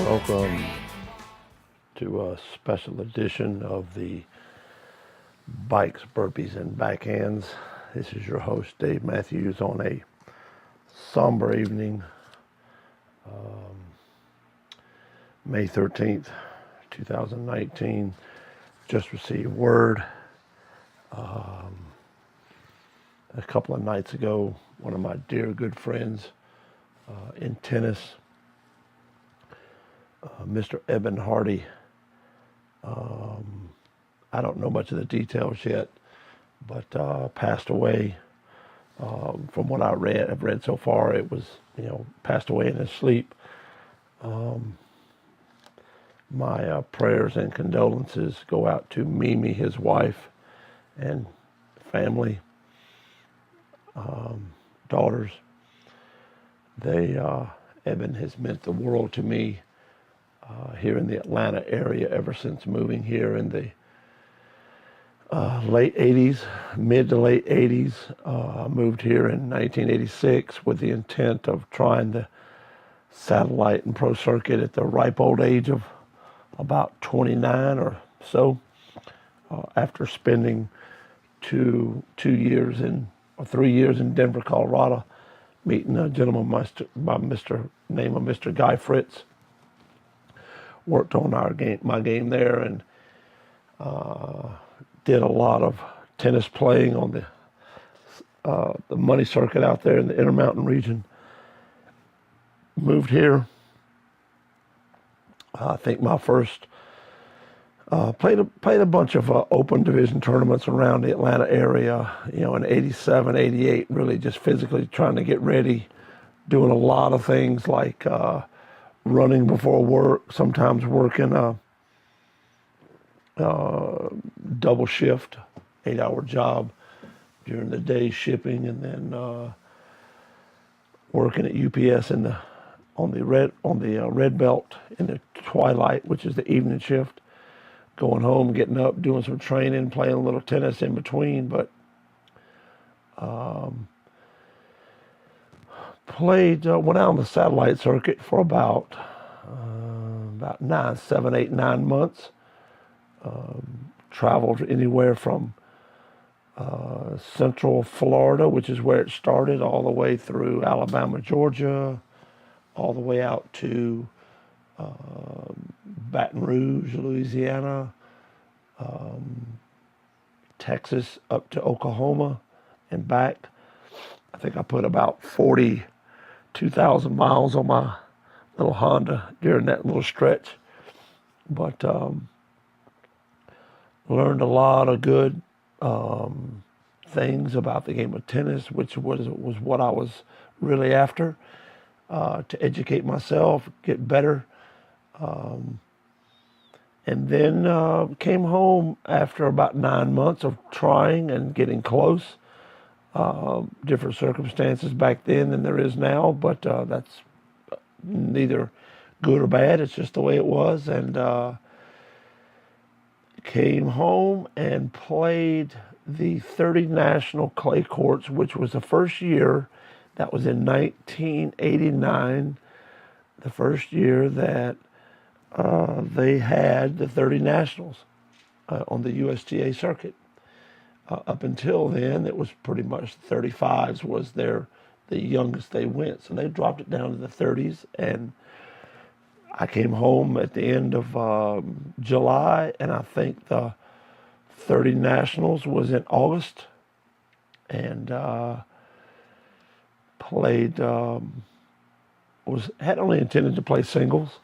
Welcome to a special edition of the Bikes, Burpees, and Backhands. This is your host, Dave Matthews, on a somber evening, May 13th, 2019. Just received word a couple of nights ago. One of my dear good friends in tennis, Mr. Eben Hardie. I don't know much of the details yet, but passed away. From what I've read so far, it was, passed away in his sleep. My prayers and condolences go out to Mimi, his wife, and family, daughters. Eben has meant the world to me here in the Atlanta area ever since moving here in the late 80s, mid to late 80s. Moved here in 1986 with the intent of trying the satellite and pro circuit at the ripe old age of about 29 or so. After spending 3 years in Denver, Colorado, meeting a gentleman by name of Mr. Guy Fritz. Worked on my game there, and did a lot of tennis playing on the money circuit out there in the Intermountain region. Moved here. I think my first played a bunch of open division tournaments around the Atlanta area. In '87, '88, really just physically trying to get ready, doing a lot of things like running before work, sometimes working a double shift, 8-hour job during the day shipping, and then working at UPS on the red belt in the twilight, which is the evening shift. Going home, getting up, doing some training, playing a little tennis in between, but went out on the satellite circuit for about 9 months. Traveled anywhere from Central Florida, which is where it started, all the way through Alabama, Georgia, all the way out to Baton Rouge, Louisiana, Texas, up to Oklahoma and back. I think I put about 42,000 miles on my little Honda during that little stretch. But learned a lot of good things about the game of tennis, which was what I was really after, to educate myself, get better. And then came home after about 9 months of trying and getting close. Different circumstances back then than there is now, but that's neither good or bad. It's just the way it was. And came home and played the 30 National Clay Courts, which was the first year. That was in 1989, the first year that they had the 30 Nationals on the USTA circuit. Up until then, it was pretty much 35s was the youngest they went. So they dropped it down to the 30s, and I came home at the end of July, and I think the 30 Nationals was in August, and played, had only intended to play singles.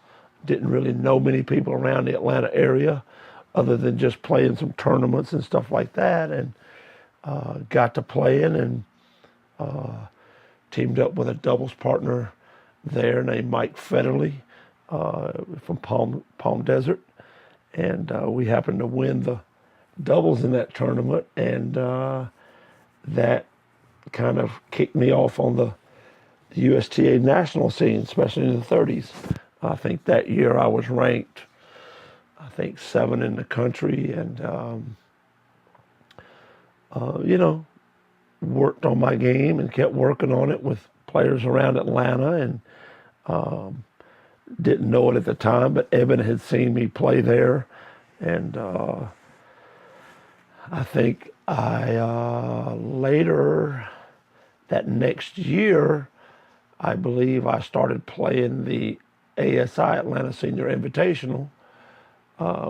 Didn't really know many people around the Atlanta area other than just playing some tournaments and stuff like that, and got to playing and teamed up with a doubles partner there named Mike Federley from Palm Desert, and we happened to win the doubles in that tournament, and that kind of kicked me off on the USTA national scene, especially in the 30s. I think that year I was ranked, 7 in the country, and worked on my game and kept working on it with players around Atlanta, and didn't know it at the time, but Eben had seen me play there, and I think I later that next year, I believe I started playing the ASI Atlanta Senior Invitational,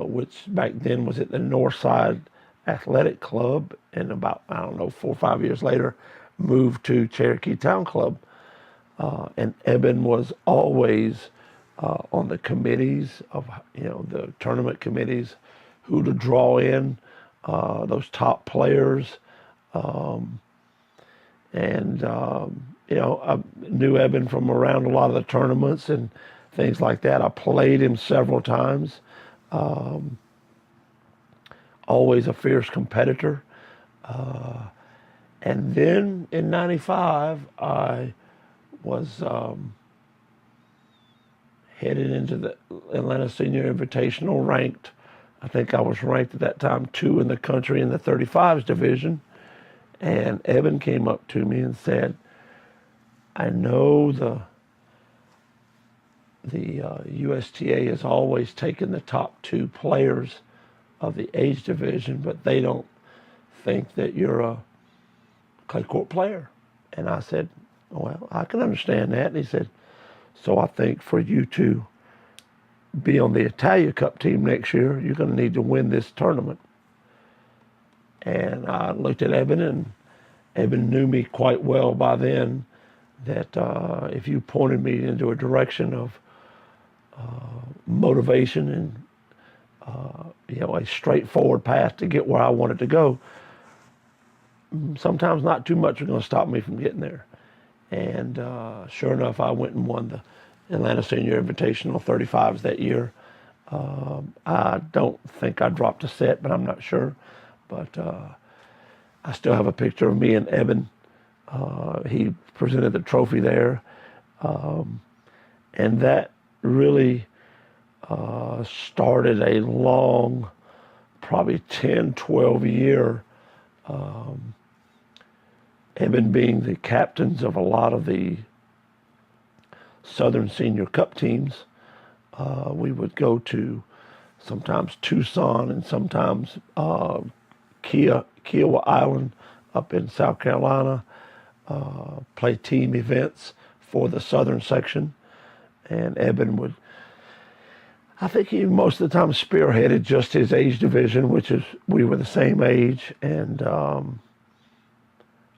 which back then was at the Northside Athletic Club, and about, I don't know, 4 or 5 years later, moved to Cherokee Town Club. And Eben was always on the committees of, the tournament committees, who to draw in, those top players. I knew Eben from around a lot of the tournaments and things like that. I played him several times. Always a fierce competitor. And then in '95, I was headed into the Atlanta Senior Invitational, ranked, I think I was ranked at that time 2 in the country in the 35s division. And Eben came up to me and said, I know the USTA has always taken the top 2 players of the age division, but they don't think that you're a clay court player. And I said, well, I can understand that. And he said, so I think for you to be on the Italia Cup team next year, you're going to need to win this tournament. And I looked at Eben, and Eben knew me quite well by then, that if you pointed me into a direction of motivation and a straightforward path to get where I wanted to go, sometimes not too much was going to stop me from getting there. And sure enough, I went and won the Atlanta Senior Invitational 35s that year. I don't think I dropped a set, but I'm not sure. But I still have a picture of me and Eben. He presented the trophy there. And that really started a long, probably 10, 12 year, Eben being the captains of a lot of the Southern Senior Cup teams. We would go to sometimes Tucson and sometimes Kiowa Island up in South Carolina, play team events for the Southern section. And Eben would, I think he most of the time spearheaded just his age division, which is, we were the same age, and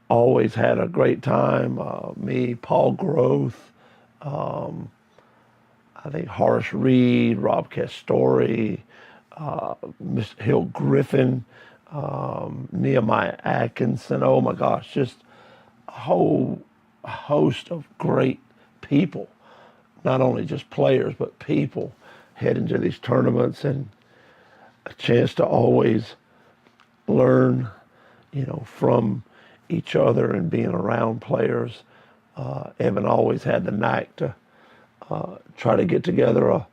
always had a great time. Me, Paul Groth, I think Horace Reed, Rob Castori, Miss Hill Griffin, Nehemiah Atkinson. Oh my gosh, just a whole host of great people, not only just players, but people heading to these tournaments, and a chance to always learn, from each other and being around players. Eben always had the knack to try to get together a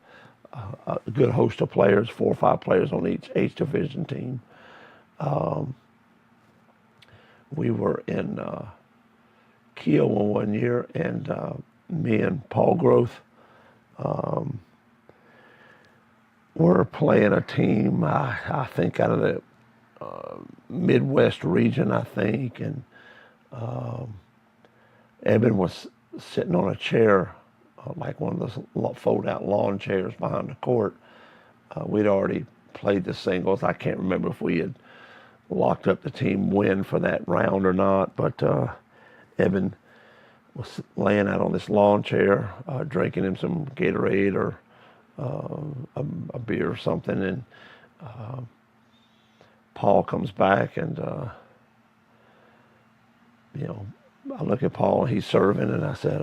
good host of players, 4 or 5 players on each age division team. We were in Kiowa one year, and me and Paul Groth were playing a team, I think out of the Midwest region, I think, and Eben was sitting on a chair, like one of those fold-out lawn chairs behind the court. We'd already played the singles. I can't remember if we had locked up the team win for that round or not, but Eben was laying out on this lawn chair, drinking him some Gatorade or a beer or something, and Paul comes back, and I look at Paul, and he's serving, and I said,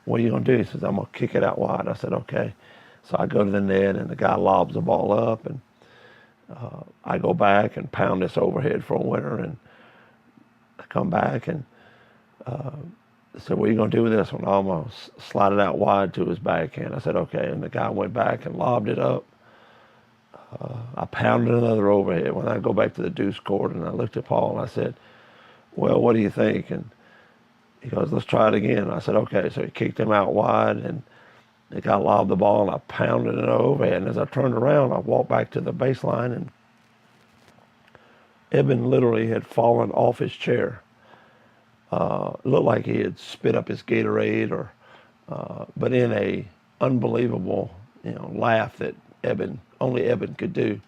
what are you going to do? He says, I'm going to kick it out wide. I said, okay. So I go to the net, and the guy lobs the ball up, and I go back and pound this overhead for a winner, and I come back and said, what are you going to do with this one? I'm going to slide it out wide to his backhand. I said, okay. And the guy went back and lobbed it up. I pounded another overhead. When I go back to the deuce court, and I looked at Paul, and I said, well, what do you think? And he goes, let's try it again. I said, okay. So he kicked him out wide, and They got lobbed the ball, and I pounded it over. And as I turned around, I walked back to the baseline, and Eben literally had fallen off his chair. Looked like he had spit up his Gatorade, but in a unbelievable, laugh that only Eben could do,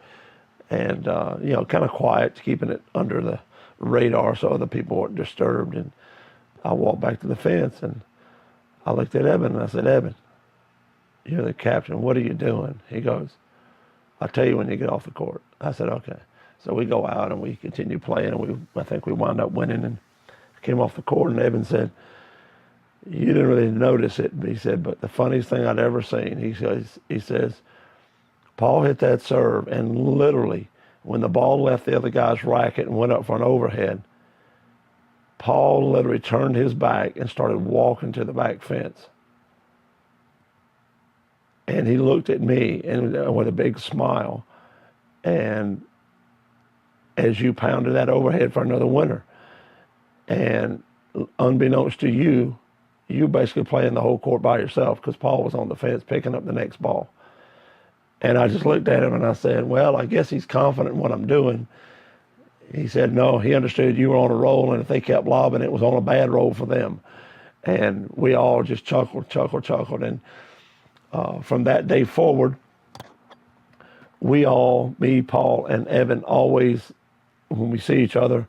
and kind of quiet, keeping it under the radar so other people weren't disturbed. And I walked back to the fence, and I looked at Eben, and I said, "Eben, you're the captain. What are you doing?" He goes, "I'll tell you when you get off the court." I said, "Okay." So we go out and we continue playing, and I think we wound up winning and came off the court. And Eben said, "You didn't really notice it," but he said, "but the funniest thing I'd ever seen," he says, "Paul hit that serve, and literally when the ball left the other guy's racket and went up for an overhead, Paul literally turned his back and started walking to the back fence. And he looked at me and with a big smile, and as you pounded that overhead for another winner, and unbeknownst to you, you basically playing the whole court by yourself because Paul was on the fence picking up the next ball." And I just looked at him and I said, "Well, I guess he's confident in what I'm doing." He said, "No, he understood you were on a roll, and if they kept lobbing, it was on a bad roll for them." And we all just chuckled. And from that day forward, we all, me, Paul, and Evan, always, when we see each other,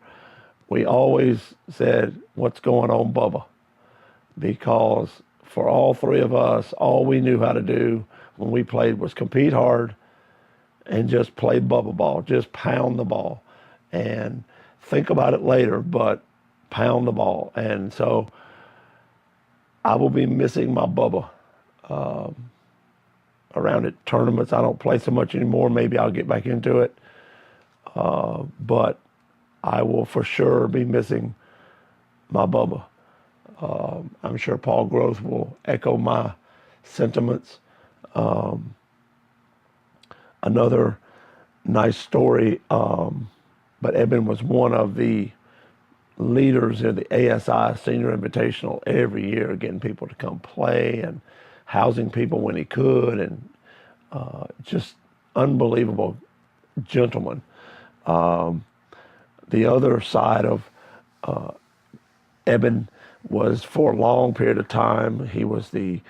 we always said, "What's going on, Bubba?" Because for all three of us, all we knew how to do when we played was compete hard and just play Bubba ball, just pound the ball. And think about it later, but pound the ball. And so I will be missing my Bubba around at tournaments. I don't play so much anymore. Maybe I'll get back into it. But I will for sure be missing my Bubba. I'm sure Paul Groth will echo my sentiments. Another nice story, but Eben was one of the leaders in the ASI Senior Invitational every year, getting people to come play and housing people when he could, and just unbelievable gentleman. The other side of Eben was, for a long period of time, he was the,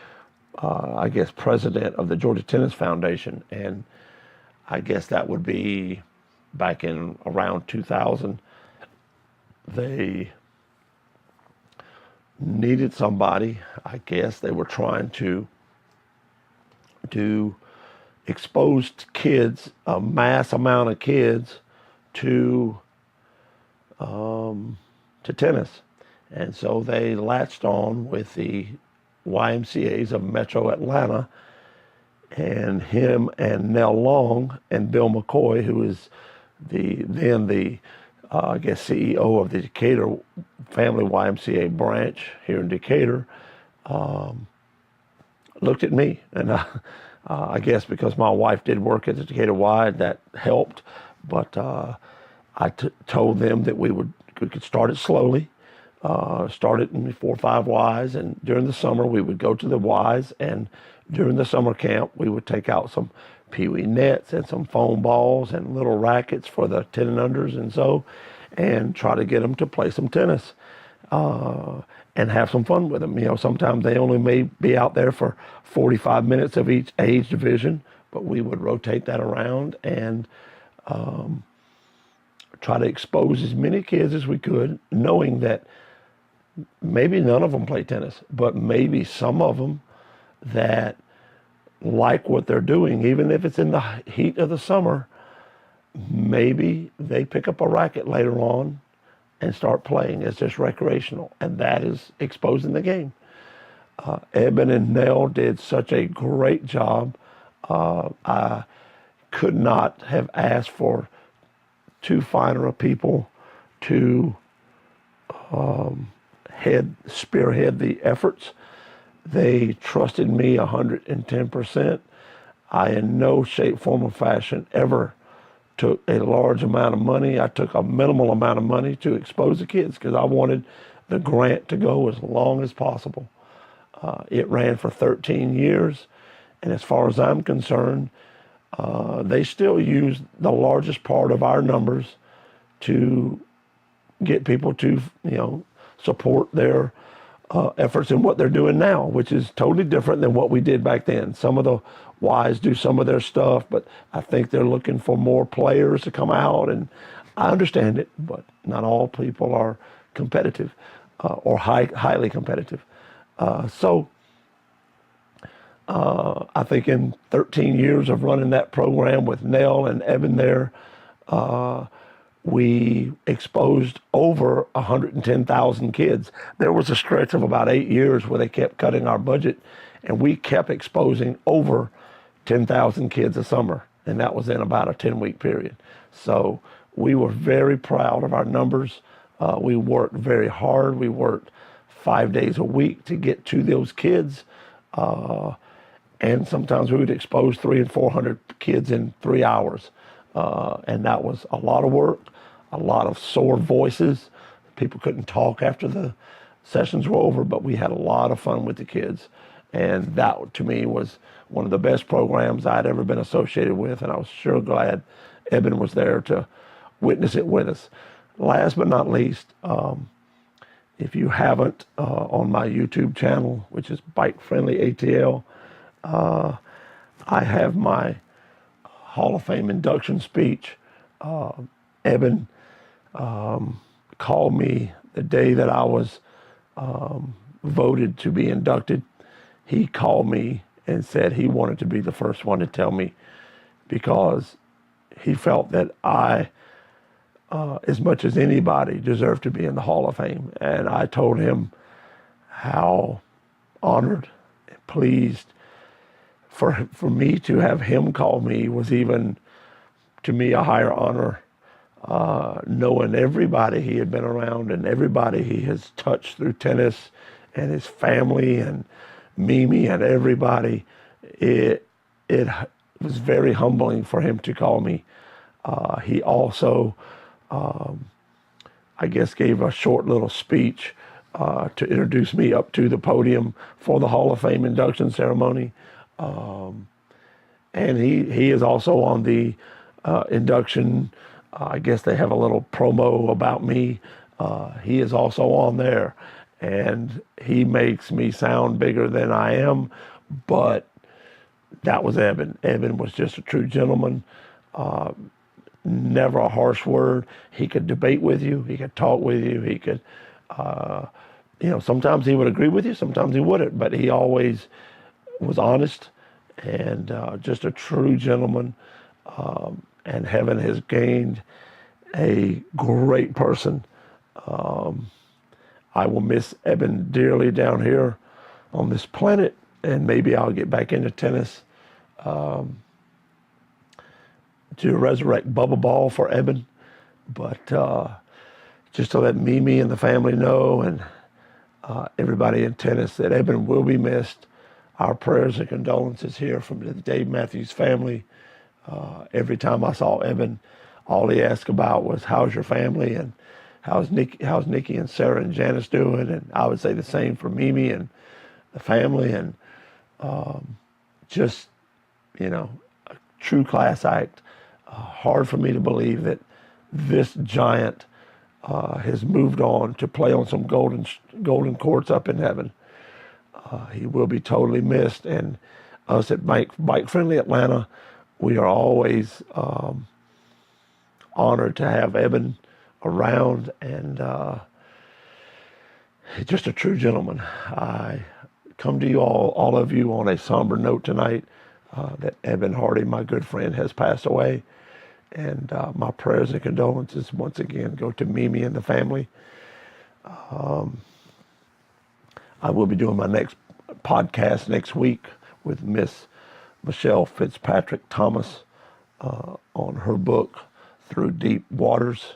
president of the Georgia Tennis Foundation. And I guess that would be back in around 2000. They needed somebody. I guess they were trying to expose kids, a mass amount of kids, to tennis. And so they latched on with the YMCAs of Metro Atlanta, and him and Nell Long and Bill McCoy, who is the CEO of the Decatur Family YMCA branch here in Decatur, looked at me. And I guess because my wife did work at the Decatur Y, that helped. But I told them that we could start it slowly. Start it in 4 or 5 Ys, and during the summer we would go to the Ys, and during the summer camp we would take out some peewee nets and some foam balls and little rackets for the 10 and unders and try to get them to play some tennis and have some fun with them. Sometimes they only may be out there for 45 minutes of each age division, but we would rotate that around and try to expose as many kids as we could, knowing that maybe none of them play tennis, but maybe some of them that like what they're doing, even if it's in the heat of the summer, maybe they pick up a racket later on and start playing as just recreational, and that is exposing the game. Eben and Nell did such a great job. I could not have asked for two finer of people to spearhead the efforts. They trusted me 110%. I in no shape, form, or fashion ever took a large amount of money. I took a minimal amount of money to expose the kids because I wanted the grant to go as long as possible. It ran for 13 years, and as far as I'm concerned, they still use the largest part of our numbers to get people to, support their efforts in what they're doing now, which is totally different than what we did back then. Some of the Ys do some of their stuff, but I think they're looking for more players to come out, and I understand it, but not all people are competitive or highly competitive. So I think in 13 years of running that program with Nell and Eben there, we exposed over 110,000 kids. There was a stretch of about 8 years where they kept cutting our budget, and we kept exposing over 10,000 kids a summer, and that was in about a 10-week period. So we were very proud of our numbers. We worked very hard. We worked 5 days a week to get to those kids. And sometimes we would expose 300 and 400 kids in 3 hours. And that was a lot of work, a lot of sore voices. People couldn't talk after the sessions were over, but we had a lot of fun with the kids. And that, to me, was one of the best programs I'd ever been associated with. And I was sure glad Eben was there to witness it with us. Last but not least, if you haven't, on my YouTube channel, which is Bike Friendly ATL, I have my Hall of Fame induction speech. Eben called me the day that I was voted to be inducted. He called me and said he wanted to be the first one to tell me, because he felt that I, as much as anybody, deserved to be in the Hall of Fame. And I told him how honored and pleased for me to have him call me was even, to me, a higher honor, knowing everybody he had been around and everybody he has touched through tennis and his family and Mimi and everybody. It was very humbling for him to call me. He also, I guess, gave a short little speech to introduce me up to the podium for the Hall of Fame induction ceremony. And he is also on the induction. I guess they have a little promo about me. He is also on there, and he makes me sound bigger than I am, but that was Eben. Eben was just a true gentleman. Never a harsh word. He could debate with you. He could talk with you. He could, sometimes he would agree with you, sometimes he wouldn't, but he always was honest and just a true gentleman. And heaven has gained a great person. I will miss Eben dearly down here on this planet, and maybe I'll get back into tennis to resurrect Bubba Ball for Eben. But just to let Mimi and the family know, and everybody in tennis, that Eben will be missed. Our prayers and condolences here from the Dave Matthews family. Every time I saw Eben, all he asked about was, how's your family, and how's Nikki and Sarah and Janice doing? And I would say the same for Mimi and the family. And just, a true class act. Hard for me to believe that this giant has moved on to play on some golden courts up in heaven. He will be totally missed. And us at Bike Friendly Atlanta, we are always honored to have Eben around, and just a true gentleman. I come to you all of you on a somber note tonight, that Eben Hardie, my good friend, has passed away. And my prayers and condolences once again go to Mimi and the family. I will be doing my next podcast next week with Miss Michelle Fitzpatrick Thomas on her book, Through Deep Waters.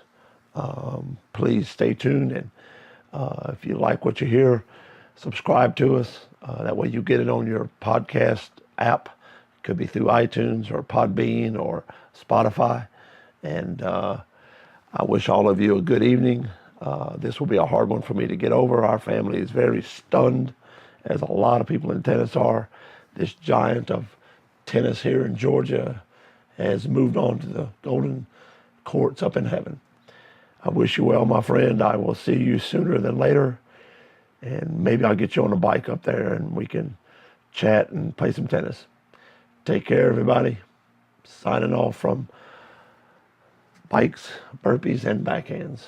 Please stay tuned, and if you like what you hear, subscribe to us. That way you get it on your podcast app. It could be through iTunes or Podbean or Spotify. And I wish all of you a good evening. This will be a hard one for me to get over. Our family is very stunned as a lot of people in tennis are. This giant of tennis here in Georgia has moved on to the golden courts up in heaven. I wish you well, my friend. I will see you sooner than later. And maybe I'll get you on a bike up there and we can chat and play some tennis. Take care, everybody. Signing off from bikes, burpees, and backhands.